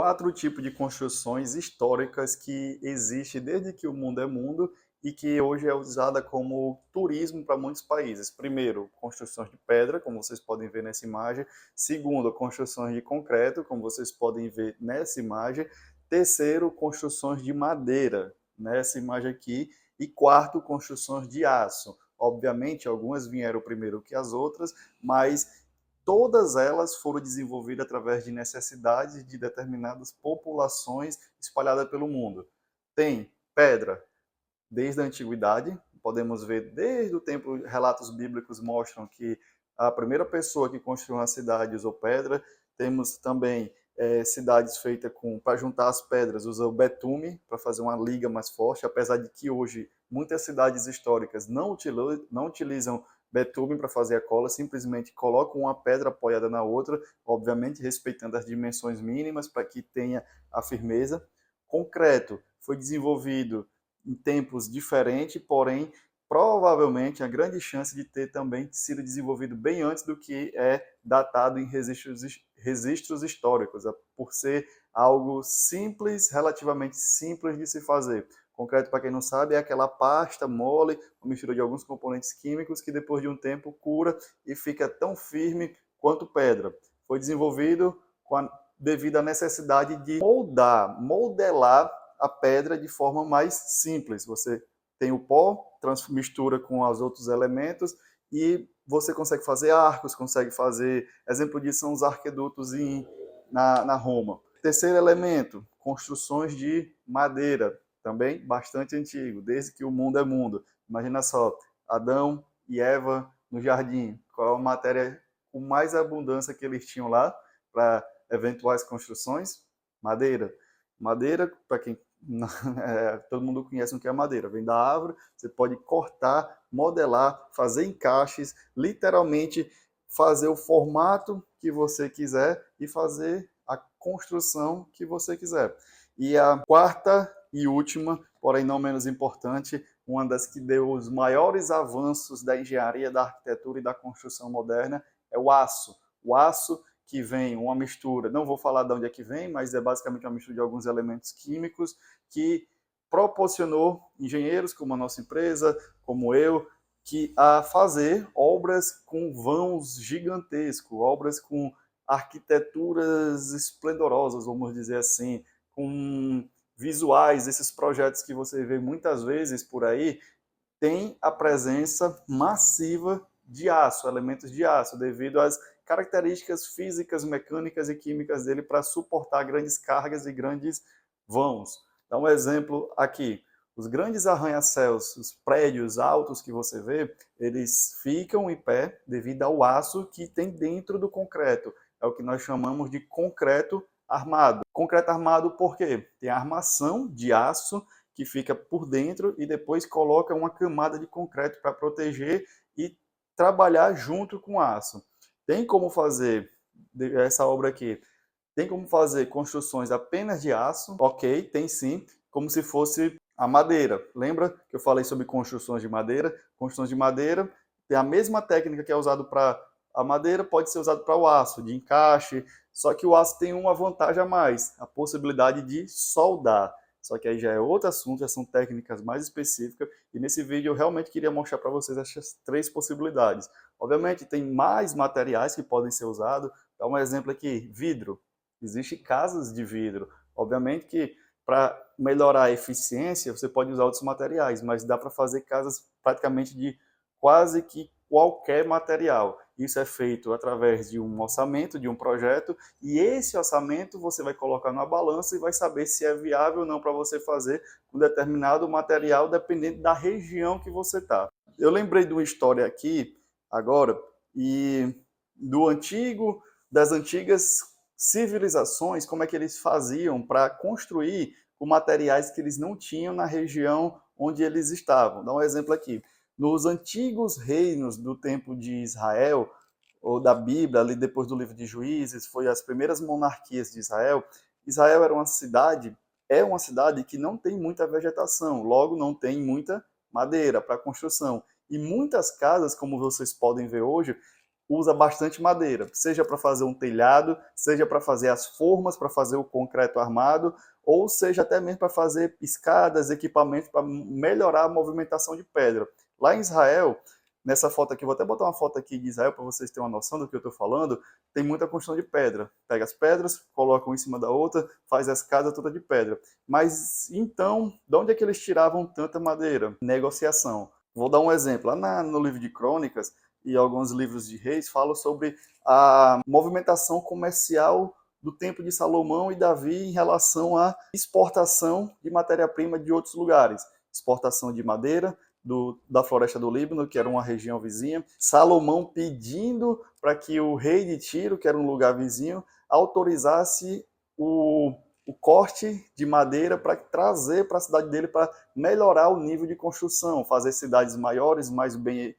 4 tipos de construções históricas que existem desde que o mundo é mundo e que hoje é usada como turismo para muitos países. Primeiro, construções de pedra, como vocês podem ver nessa imagem. Segundo, construções de concreto, como vocês podem ver nessa imagem. Terceiro, construções de madeira, nessa imagem aqui. E quarto, construções de aço. Obviamente, algumas vieram primeiro que as outras, mas todas elas foram desenvolvidas através de necessidades de determinadas populações espalhadas pelo mundo. Tem pedra desde a antiguidade, podemos ver desde o tempo, relatos bíblicos mostram que a primeira pessoa que construiu uma cidade usou pedra. Temos também cidades feitas para juntar as pedras, usam betume para fazer uma liga mais forte, apesar de que hoje muitas cidades históricas não utilizam betume para fazer a cola, simplesmente colocam uma pedra apoiada na outra, obviamente respeitando as dimensões mínimas para que tenha a firmeza. Concreto foi desenvolvido em tempos diferentes, porém, provavelmente a grande chance de ter também sido desenvolvido bem antes do que é datado em registros históricos, por ser algo simples, relativamente simples de se fazer. Concreto, para quem não sabe, é aquela pasta mole, uma mistura de alguns componentes químicos que depois de um tempo cura e fica tão firme quanto pedra. Foi desenvolvido devido à necessidade de modelar a pedra de forma mais simples. Você tem o pó, mistura com os outros elementos e você consegue fazer arcos, consegue fazer... Exemplo disso são os arquedutos na Roma. Terceiro elemento, construções de madeira, também bastante antigo, desde que o mundo é mundo. Imagina só, Adão e Eva no jardim, qual a matéria com mais abundância que eles tinham lá para eventuais construções? Madeira. Madeira, para quem todo mundo conhece o que é madeira, vem da árvore, você pode cortar, modelar, fazer encaixes, literalmente fazer o formato que você quiser e fazer a construção que você quiser. E a quarta e última, porém não menos importante, uma das que deu os maiores avanços da engenharia, da arquitetura e da construção moderna é o aço. O aço que vem uma mistura, não vou falar de onde é que vem, mas é basicamente uma mistura de alguns elementos químicos que proporcionou engenheiros como a nossa empresa, como eu, que a fazer obras com vãos gigantescos, obras com arquiteturas esplendorosas, vamos dizer assim, com visuais. Esses projetos que você vê muitas vezes por aí, tem a presença massiva de aço, elementos de aço, devido às características físicas, mecânicas e químicas dele para suportar grandes cargas e grandes vãos. Dá um exemplo aqui. Os grandes arranha-céus, os prédios altos que você vê, eles ficam em pé devido ao aço que tem dentro do concreto. É o que nós chamamos de concreto armado. Concreto armado por quê? Tem a armação de aço que fica por dentro e depois coloca uma camada de concreto para proteger e trabalhar junto com o aço. Tem como fazer essa obra aqui? Tem como fazer construções apenas de aço? Ok, tem sim, como se fosse a madeira. Lembra que eu falei sobre construções de madeira? Construções de madeira tem a mesma técnica que é usada para a madeira, pode ser usado para o aço, de encaixe, só que o aço tem uma vantagem a mais, a possibilidade de soldar. Só que aí já é outro assunto, já são técnicas mais específicas, e nesse vídeo eu realmente queria mostrar para vocês essas três possibilidades. Obviamente tem mais materiais que podem ser usados, dá um exemplo aqui, vidro. Existem casas de vidro. Obviamente que para melhorar a eficiência, você pode usar outros materiais, mas dá para fazer casas praticamente de quase que qualquer material. Isso é feito através de um orçamento, de um projeto, e esse orçamento você vai colocar na balança e vai saber se é viável ou não para você fazer um determinado material, dependendo da região que você está. Eu lembrei de uma história aqui, agora, e das antigas civilizações, como é que eles faziam para construir com materiais que eles não tinham na região onde eles estavam. Dá um exemplo aqui. Nos antigos reinos do tempo de Israel, ou da Bíblia, ali depois do livro de Juízes, foi as primeiras monarquias de Israel. Israel é uma cidade que não tem muita vegetação, logo não tem muita madeira para construção. E muitas casas, como vocês podem ver hoje, usa bastante madeira, seja para fazer um telhado, seja para fazer as formas, para fazer o concreto armado, ou seja até mesmo para fazer escadas, equipamentos para melhorar a movimentação de pedra. Lá em Israel, nessa foto aqui, vou até botar uma foto aqui de Israel para vocês terem uma noção do que eu estou falando, tem muita construção de pedra. Pega as pedras, coloca uma em cima da outra, faz a escada toda de pedra. Mas então, de onde é que eles tiravam tanta madeira? Negociação. Vou dar um exemplo. Lá no livro de Crônicas e alguns livros de reis falam sobre a movimentação comercial do tempo de Salomão e Davi em relação à exportação de matéria-prima de outros lugares. Exportação de madeira da floresta do Líbano, que era uma região vizinha. Salomão pedindo para que o rei de Tiro, que era um lugar vizinho, autorizasse o corte de madeira para trazer para a cidade dele para melhorar o nível de construção, fazer cidades maiores, mais bem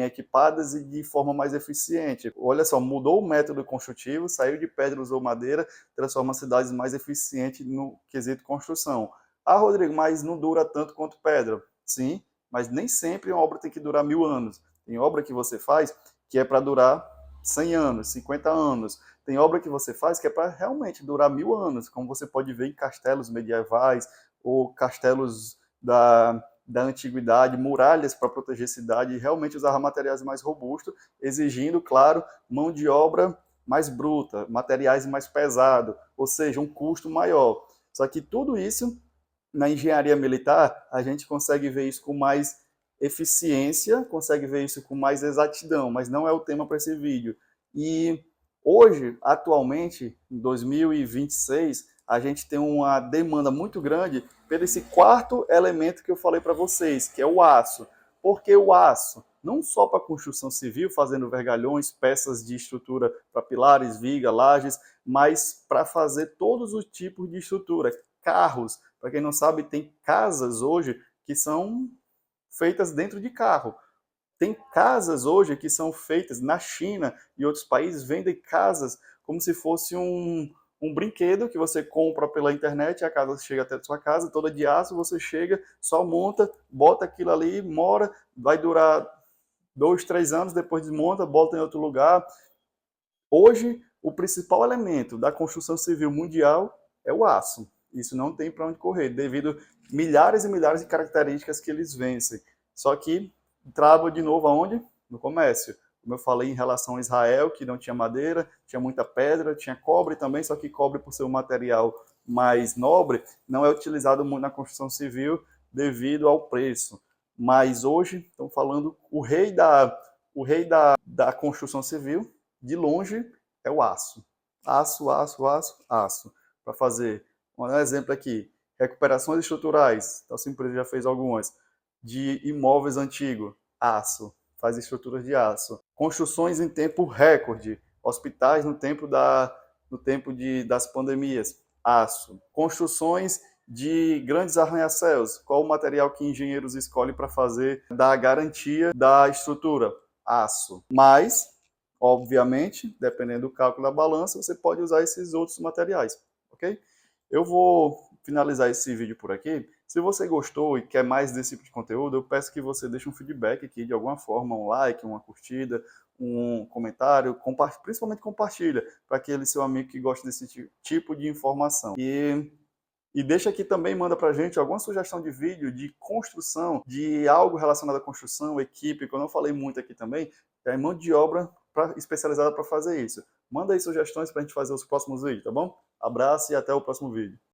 equipadas e de forma mais eficiente. Olha só, mudou o método construtivo, saiu de pedra, usou madeira, transforma cidades mais eficientes no quesito construção. Ah, Rodrigo, mas não dura tanto quanto pedra. Sim, mas nem sempre uma obra tem que durar 1000 anos. Tem obra que você faz que é para durar 100 anos, 50 anos. Tem obra que você faz que é para realmente durar 1000 anos, como você pode ver em castelos medievais ou castelos da antiguidade, muralhas para proteger a cidade, e realmente usava materiais mais robustos, exigindo, claro, mão de obra mais bruta, materiais mais pesados, ou seja, um custo maior. Só que tudo isso, na engenharia militar, a gente consegue ver isso com mais eficiência, consegue ver isso com mais exatidão, mas não é o tema para esse vídeo. E hoje, atualmente, em 2026, a gente tem uma demanda muito grande pelo esse quarto elemento que eu falei para vocês, que é o aço. Por que o aço? Não só para construção civil, fazendo vergalhões, peças de estrutura para pilares, viga, lajes, mas para fazer todos os tipos de estrutura. Carros, para quem não sabe, tem casas hoje que são feitas dentro de carro. Tem casas hoje que são feitas na China e outros países, vendem casas como se fosse um brinquedo que você compra pela internet, a casa chega até a sua casa, toda de aço, você chega, só monta, bota aquilo ali, mora, vai durar 2, 3 anos, depois desmonta, bota em outro lugar. Hoje, o principal elemento da construção civil mundial é o aço. Isso não tem para onde correr, devido a milhares e milhares de características que eles vencem. Só que trava de novo aonde? No comércio. Como eu falei em relação a Israel, que não tinha madeira, tinha muita pedra, tinha cobre também, só que cobre, por ser um material mais nobre, não é utilizado muito na construção civil devido ao preço. Mas hoje, estão falando, o rei da construção civil, de longe, é o aço. Aço, aço, aço, aço. Para fazer, um exemplo aqui, recuperações estruturais, então a empresa já fez algumas, de imóveis antigos, aço, faz estruturas de aço. Construções em tempo recorde, hospitais no tempo das pandemias, aço. Construções de grandes arranha-céus, qual o material que engenheiros escolhem para fazer da garantia da estrutura? Aço. Mas, obviamente, dependendo do cálculo da balança, você pode usar esses outros materiais, ok? Eu vou finalizar esse vídeo por aqui. Se você gostou e quer mais desse tipo de conteúdo, eu peço que você deixe um feedback aqui de alguma forma, um like, uma curtida, um comentário, principalmente compartilha para aquele seu amigo que gosta desse tipo de informação. E deixa aqui também, manda para a gente alguma sugestão de vídeo de construção, de algo relacionado à construção, equipe, que eu não falei muito aqui também, é mão de obra especializada para fazer isso. Manda aí sugestões para a gente fazer os próximos vídeos, tá bom? Abraço e até o próximo vídeo.